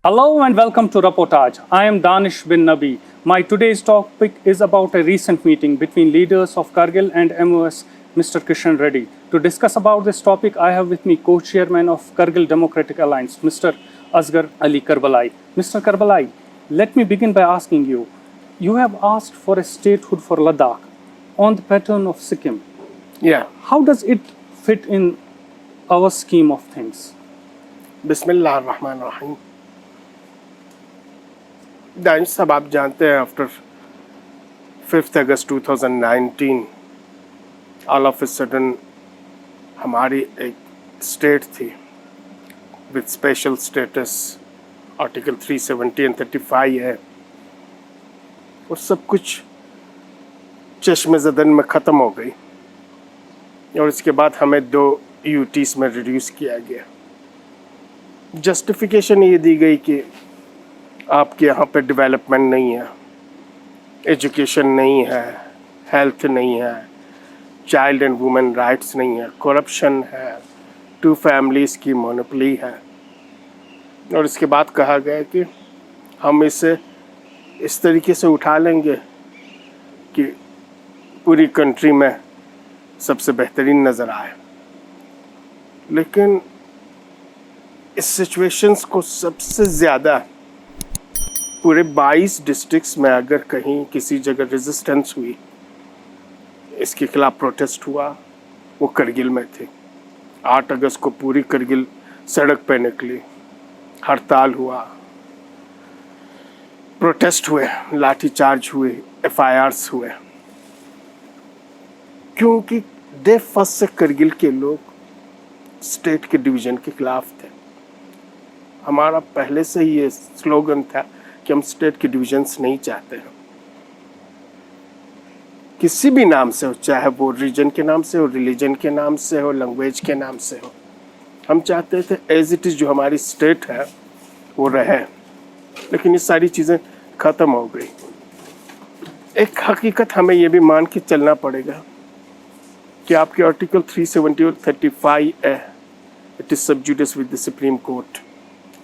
Hello and welcome to Reportage. I am Danish bin Nabi. My today's topic is about a recent meeting between leaders of Kargil and MOS, Mr. Kishan Reddy. To discuss about this topic, I have with me co-chairman of Kargil Democratic Alliance, Mr. Asghar Ali Karbalai. Mr. Karbalai, let me begin by asking you, you have asked for a statehood for Ladakh on the pattern of Sikkim. Yeah. How does it fit in our scheme of things? बिस्मिल्लाह रहमान रहीम। दानिश साहब, आप जानते हैं after 5 August 2019 all of a sudden हमारी एक state थी with special status article 370 and 35 है, और सब कुछ चश्मे ज़दन में ख़त्म हो गई, और इसके बाद हमें 2 यूटीज़ में रिड्यूस किया गया। जस्टिफिकेशन ये दी गई कि आपके यहाँ पे डेवलपमेंट नहीं है, एजुकेशन नहीं है, हेल्थ नहीं है, चाइल्ड एंड वुमेन राइट्स नहीं है, करप्शन है, 2 फैमिलीज़ की मोनोपोली है। और इसके बाद कहा गया कि हम इसे इस तरीके से उठा लेंगे कि पूरी कंट्री में सबसे बेहतरीन नज़र आए। लेकिन इस सिचुएशंस को सबसे ज़्यादा पूरे 22 डिस्ट्रिक्ट्स में अगर कहीं किसी जगह रेजिस्टेंस हुई, इसके खिलाफ प्रोटेस्ट हुआ, वो करगिल में थे। 8 अगस्त को पूरी करगिल सड़क पे निकली, हड़ताल हुआ, प्रोटेस्ट हुए, लाठीचार्ज हुए, FIRs हुए, क्योंकि डे फर्स्ट से करगिल के लोग स्टेट के डिवीज़न के खिलाफ थे। हमारा पहले से ही ये स्लोगन था कि हम स्टेट के डिविजन्स नहीं चाहते हैं, किसी भी नाम से हो, चाहे वो रीजन के नाम से हो, रिलीजन के नाम से हो, लैंग्वेज के नाम से हो। हम चाहते थे एज इट इज़ जो हमारी स्टेट है वो रहे, लेकिन ये सारी चीज़ें ख़त्म हो गई। एक हकीकत हमें ये भी मान के चलना पड़ेगा कि आपके आर्टिकल 370 और 35 है, इट इज़ सब जुडिस with the supreme court,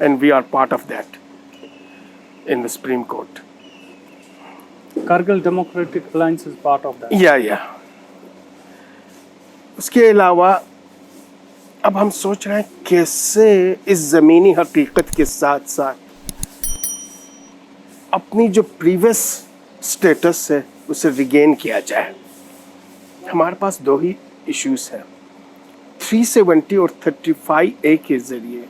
and we are part of that in the Supreme Court. Kargil Democratic Alliance is part of that. Yeah. उसके अलावा अब हम सोच रहे हैं कैसे इस ज़मीनी हकीकत के साथ साथ अपनी जो प्रीवियस स्टेटस है उसे रिगेन किया जाए। हमारे पास 2 ही इश्यूज हैं, 370 और 35A के ज़रिए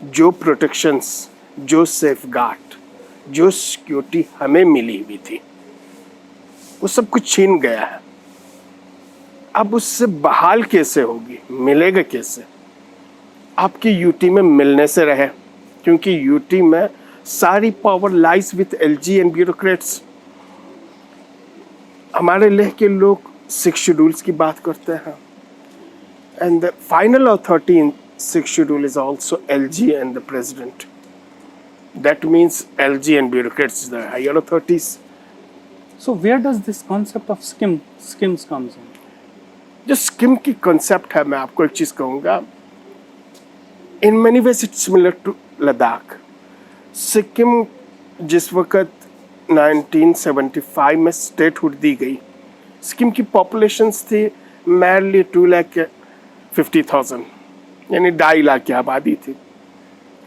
जो प्रोटेक्शंस, जो सेफगार्ड, जो सिक्योरिटी हमें मिली हुई थी, वो सब कुछ छीन गया है। अब उससे बहाल कैसे होगी, मिलेगा कैसे? आपकी यूटी में मिलने से रहे, क्योंकि यूटी में सारी power lies with LG and bureaucrats. हमारे लेह के लोग 6 शेड्यूल्स की बात करते हैं, and the final authority in 6th schedule is also LG and the president. That means LG and bureaucrats is the higher authorities. So where does this concept of skims comes in? जो scheme की concept है, मैं आपको एक चीज़ कहूँगा, in many ways it's similar to Ladakh. Sikkim जिस वक्त 1975 में स्टेटहुड दी गई, सिक्किम की पॉपुलेशंस थी मैरली 2,50,000, यानी 2.5 लाख की आबादी थी।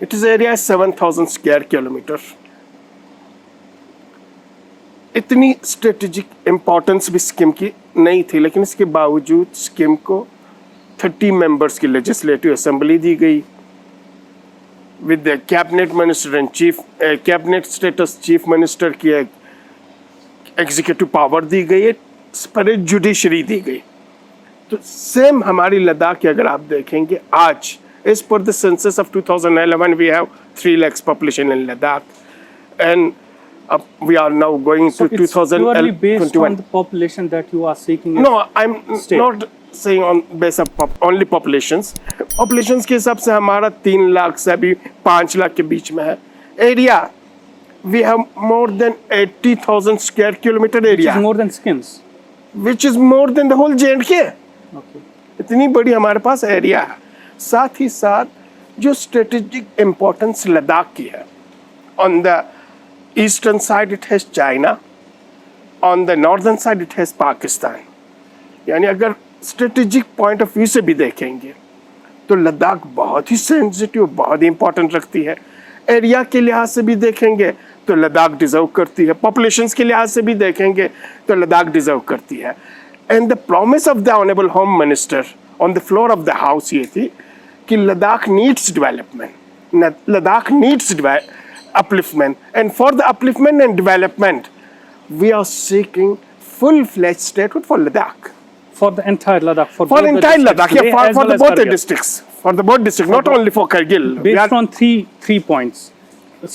It is area 7,000 square kilometre. इतनी स्ट्रेटेजिक इम्पोर्टेंस भी स्किम की नहीं थी, लेकिन इसके बावजूद स्किम को 30 मेंबर्स की लेजिस्लेटिव असेंबली दी गई with cabinet minister and chief cabinet status, chief minister की एक एग्जीक्यूटिव पावर दी गई, पर जुडिशरी दी गई। तो सेम हमारी लद्दाख की अगर आप देखेंगे, आज as per the census of 2011 we have 3 lakhs population in Ladakh, and we are now going so to 2021. Purely based on the population that you are seeking. No, I'm not saying on base of only populations. Populations के हिसाब से हमारा 3 लाख से अभी 5 लाख के बीच में है। Area, we have more than 80,000 square kilometer area. Which is more than Skims. Which is more than the whole J&K. Okay. इतनी बड़ी हमारे पास एरिया है। साथ ही साथ जो स्ट्रेटेजिक इम्पोर्टेंस लद्दाख की है, On the eastern side it has China, on the northern side it has Pakistan. यानी अगर स्ट्रेटेजिक पॉइंट ऑफ व्यू से भी देखेंगे तो लद्दाख बहुत ही सेंसिटिव, बहुत ही इंपॉर्टेंट रखती है. एरिया के लिहाज से भी देखेंगे तो लद्दाख डिजर्व करती है. पॉपुलेशंस के लिहाज से भी देखेंगे तो लद्दाख डिजर्व करती है. And the promise of the honourable home minister on the floor of the house ये थी कि Ladakh needs development, Ladakh needs upliftment, and for the upliftment and development we are seeking full-fledged statehood for Ladakh. For the entire Ladakh, for For both the entire districts, Ladakh, yeah, Leh as for well the as both the Kargil. districts, for the both districts, not only for Kargil. We Based are- on three points: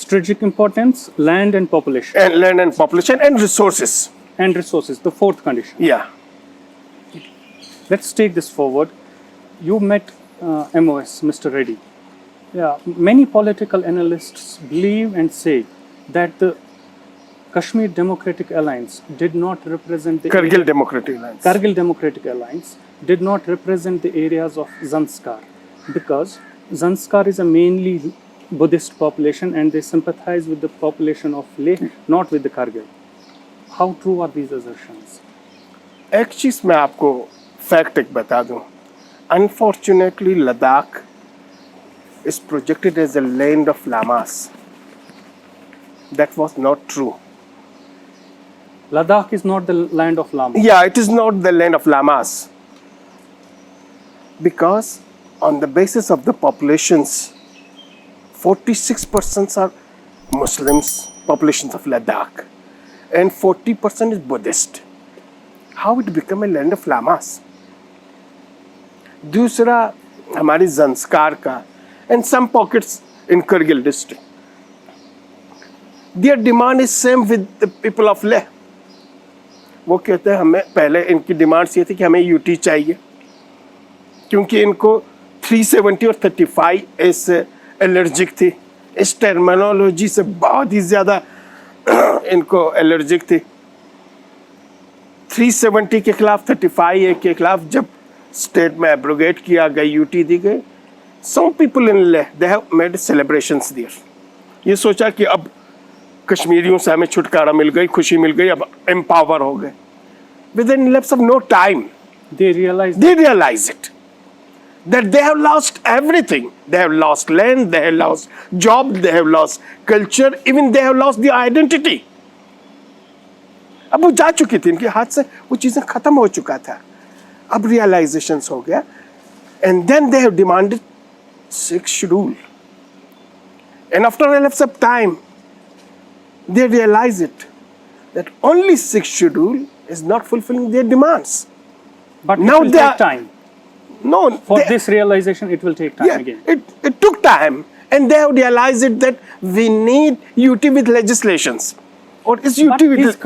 strategic importance, land and population, and land and population and resources. and resources. The fourth condition. Yeah. Let's take this forward. You met MOS, Mr. Reddy. Yeah, many political analysts believe and say that the Kashmir Democratic Alliance did not represent the Kargil Democratic Alliance. Kargil Democratic Alliance did not represent the areas of Zanskar because Zanskar is a mainly Buddhist population and they sympathize with the population of Leh, not with the Kargil. How true are these assertions? एक चीज मैं आपको fact एक बता दूं. Unfortunately, Ladakh is projected as a land of lamas. That was not true. Ladakh is not the land of Lama. Yeah, it is not the land of lamas. Because on the basis of the populations, 46% are Muslims, populations of Ladakh, and 40% is Buddhist. How it become a land of lamas? दूसरा हमारी ज़ंस्कार का and some pockets in Kargil district. Their demand is same with the people of Leh. वो कहते हैं हमें पहले इनकी demands ये थी कि हमें यूटी चाहिए क्योंकि इनको 370 और 35 ऐसे एलर्जिक थी. इस टर्मिनोलॉजी से बहुत ही ज़्यादा इनको एलर्जिक थी. 370 के खिलाफ 35 के खिलाफ जब स्टेट में एब्रोगेट किया गया, यूटी दी गई, some people in Leh they have made celebrations there. ये सोचा कि अब कश्मीरियों से हमें छुटकारा मिल गई, खुशी मिल गई, अब एम्पावर हो गए. Within lapse of no time They realized they realize it that they have lost everything. They have lost land, they have lost job, they have lost culture, even they have lost their identity. अब वो जा चुकी थी, इनके हाथ से वो चीज़ें खत्म हो चुका था. अब रियलाइजेशंस हो गया and then they have demanded 6th schedule. And after a lapse of time, they realize it that only 6th schedule is not fulfilling their demands. but Now it will they take are- time. No, For they- this realization, it will take time yeah, again. it took time, and they have realized it that we need UT with legislations. Or is UT But with is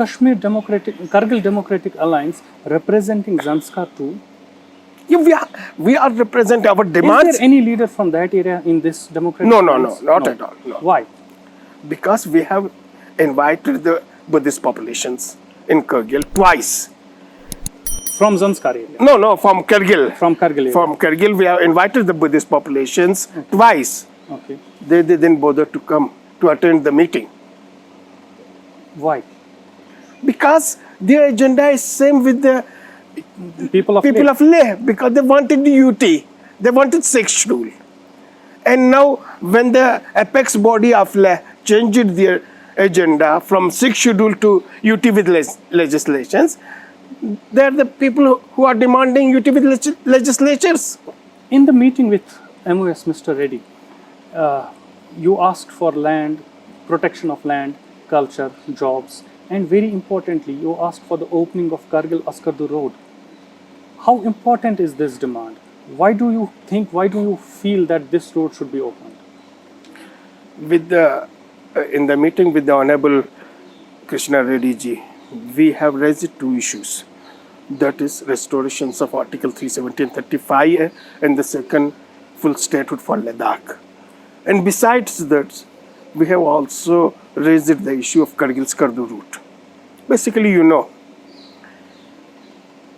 Kargil Democratic Alliance representing Zanskar too? yeah, we are represent our demands Is there any leader from that area in this Democratic No, Alliance? not at all, no. Why? because we have invited the Buddhist populations in Kargil twice. From Zanskar area? No, from Kargil. From Kargil area? From Kargil, we have invited the Buddhist populations twice. Okay. They didn't bother to come to attend the meeting Why? because their agenda is same with the People of people Leh. of Leh because they wanted the UT, they wanted 6th schedule. And now when the apex body of Leh changed their agenda from 6th schedule to UT with legislations, they are the people who are demanding UT with legislatures. In the meeting with MOS, Mr. Reddy, you asked for land, protection of land, culture, jobs, and very importantly, you asked for the opening of Kargil Askardu Road. How important is this demand? Why do you feel that this road should be opened? With the in the meeting with the Honorable Krishna Reddy ji, we have raised two issues. That is restorations of Article 370 and 35 and the second full statehood for Ladakh. And besides that, we have also raised the issue of Kargil Skardu route. Basically, you know,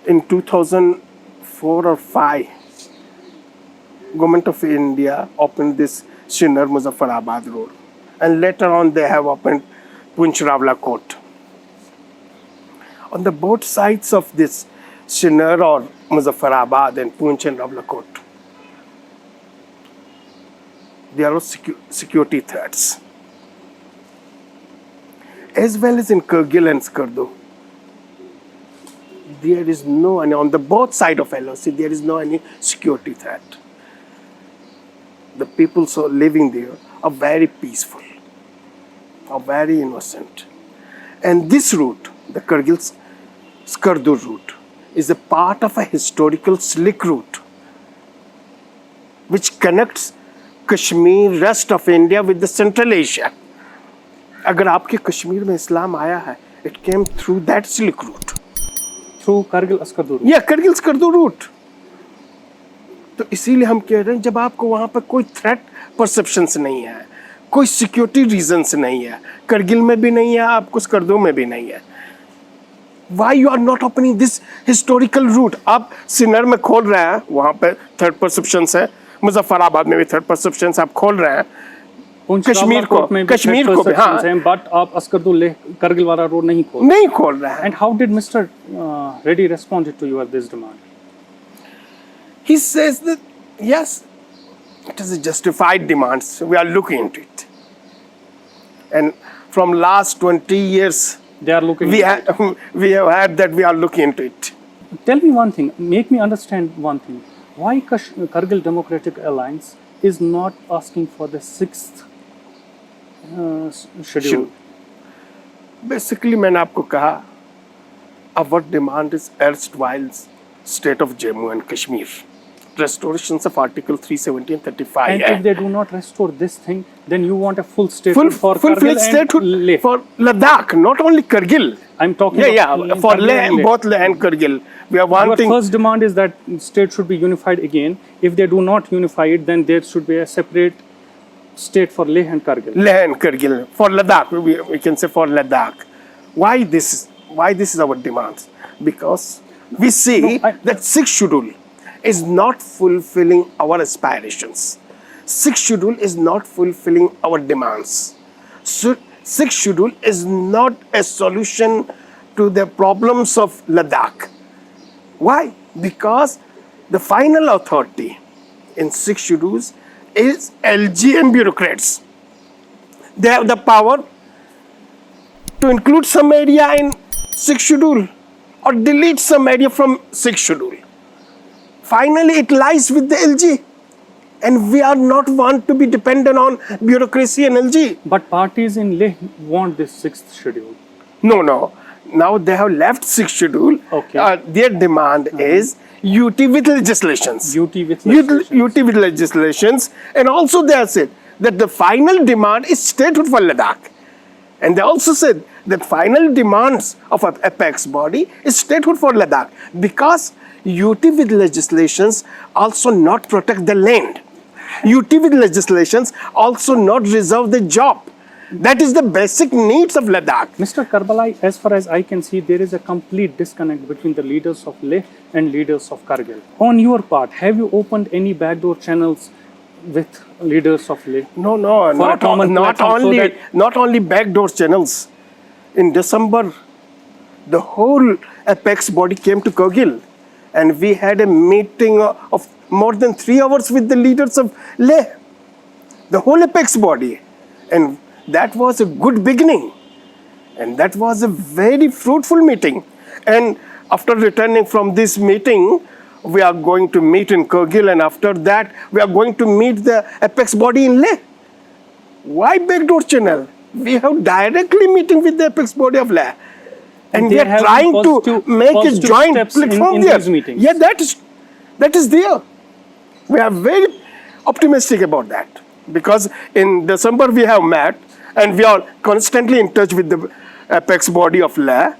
in 2004 or 5, Government of India opened this Srinagar Muzaffarabad road. and later on they have opened Poonch Rawalakot. On the both sides of this Sinnar or Muzaffarabad and Poonch and Rawalakot, there are security threats. As well as in Kargil and Skardu, there is no, and on the both side of LOC, there is no any security threat. The people so living there are very peaceful, are very innocent. And this route, the Kargil-Skardu route, is a part of a historical slick route which connects Kashmir, rest of India with the Central Asia. अगर आपके कश्मीर में इस्लाम आया है, it came through that slick route. Through Kargil-Skardu route. Yeah, Kargil-Skardu route. तो इसीलिए हम कह रहे हैं जब आपको वहाँ पर कोई थ्रेट परसेप्शंस नहीं है, कोई सिक्योरिटी रीजंस नहीं है, करगिल में भी नहीं है, आपको स्कर्दू में भी नहीं है, why you are not opening this historical route? आप सिन्नर में खोल रहे हैं, वहाँ पे थर्ड परसेप्शंस है, मुजफ्फराबाद में भी थर्ड परसेप्शंस आप खोल रहे हैं, कश्मीर को भी, हाँ, बट आप अस्करदू लेह करगिल वाला रोड नहीं खोल रहे हैं. And how did Mr. Reddy respond to your this demand? He says that yes, it is a justified demand. So we are looking into it, and from last 20 years, they are looking. We have had that we are looking into it. Tell me one thing. Make me understand one thing. Why Kargil Democratic Alliance is not asking for the 6th schedule? Basically, मैंने आपको कहा, our demand is erstwhile state of Jammu and Kashmir. Restorations of Article 370 and 35. And if they do not restore this thing, then you want a full statehood for full Kargil statehood and Leh. For Ladakh, not only Kargil. I'm talking about for Leh, both Leh and Kargil. We are wanting. Your first demand is that state should be unified again. If they do not unify it, then there should be a separate state for Leh and Kargil. Leh and Kargil. For Ladakh, we can say for Ladakh. Why this is our demand? Because we see that 6th schedule is not fulfilling our aspirations. 6th schedule is not fulfilling our demands. So 6th schedule is not a solution to the problems of Ladakh. Why? Because the final authority in 6th schedules is LGM bureaucrats. They have the power to include some area in 6th schedule or delete some area from 6th schedule. Finally, it lies with the LG. And we are not want to be dependent on bureaucracy and LG. But parties in Leh want this 6th schedule. No. Now they have left 6th schedule. Okay. Their demand is UT with legislations. UT with legislations. And also they have said that the final demand is statehood for Ladakh. And they also said that final demands of an apex body is statehood for Ladakh. Because UT with legislations also not protect the land. UT with legislations also not reserve the job. That is the basic needs of Ladakh. Mr. Karbalai, as far as I can see, there is a complete disconnect between the leaders of Leh and leaders of Kargil. On your part, have you opened any backdoor channels with leaders of Leh? No, not only backdoor channels. In December, the whole apex body came to Kargil. And we had a meeting of more than 3 hours with the leaders of Leh, the whole apex body. And that was a good beginning. And that was a very fruitful meeting. And after returning from this meeting, we are going to meet in Kargil. And after that, we are going to meet the apex body in Leh. Why backdoor channel? We have directly meeting with the apex body of Leh. And we are trying to make a joint platform there. Yeah, that is there. We are very optimistic about that. Because in December we have met and we are constantly in touch with the apex body of Leh.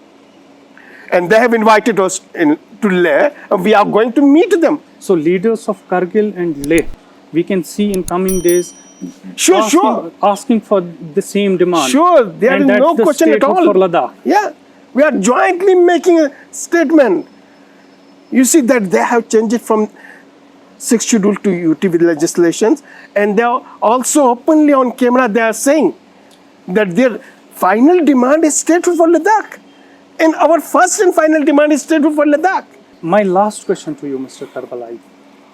And they have invited us to Leh and we are going to meet them. So leaders of Kargil and Leh, we can see in coming days asking for the same demand. Sure, there is no question at all. For Ladakh. Yeah. We are jointly making a statement. You see that they have changed it from 6th schedule to UT with legislations, and they are also openly on camera they are saying that their final demand is statehood for Ladakh. And our first and final demand is statehood for Ladakh. My last question to you, Mr. Karbalai.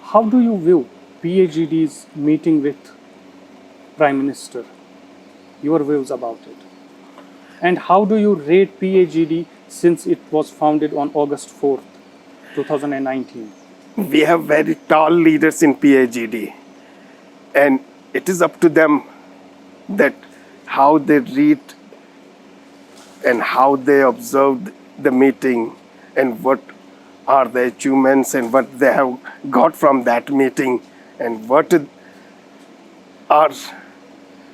How do you view PAGD's meeting with Prime Minister? Your views about it? And how do you rate PAGD since it was founded on August 4th, 2019? We have very tall leaders in PAGD. And it is up to them that how they read and how they observed the meeting and what are the achievements and what they have got from that meeting and what are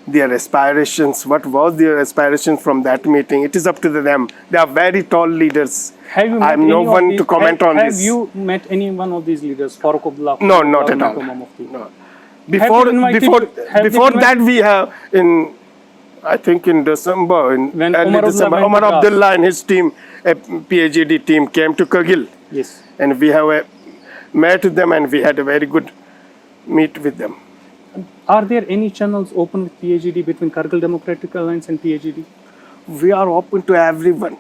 their aspirations, what was their aspiration from that meeting. It is up to them. They are very tall leaders. Have you met I'm no any of one these- to comment on have this. you met any one of these leaders? Farooq Abdullah? No, not at all. No. Before they invited before you- have they before invited- that we have I think in December, in When early Umar Abdullah December, went to Umar Madras. Abdullah and his team, a PAGD team, came to Kargil, Yes. and we have met with them, and we had a very good meet with them. Are there any channels open with PAGD between Kargil Democratic Alliance and PAGD? We are open to everyone.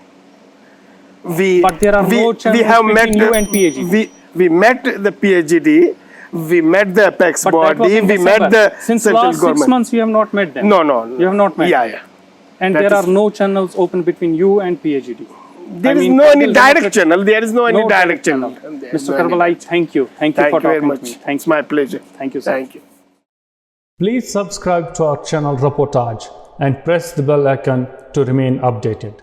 But there are no channels between you and PAGD. We met the PAGD. We met the apex But that was body. in We December. met the Since central last government. 6 months you have not met them. No. You have not met. Yeah. And That there are is- no channels open between you and PAGD. There is no any direct channel. There is no any direct channel. Mr. Karbalai, thank you. Thank you Thank for you very talking much. to me. Thank It's you. my pleasure. Thank you, sir. Thank you. Please subscribe to our channel Reportage and press the bell icon to remain updated.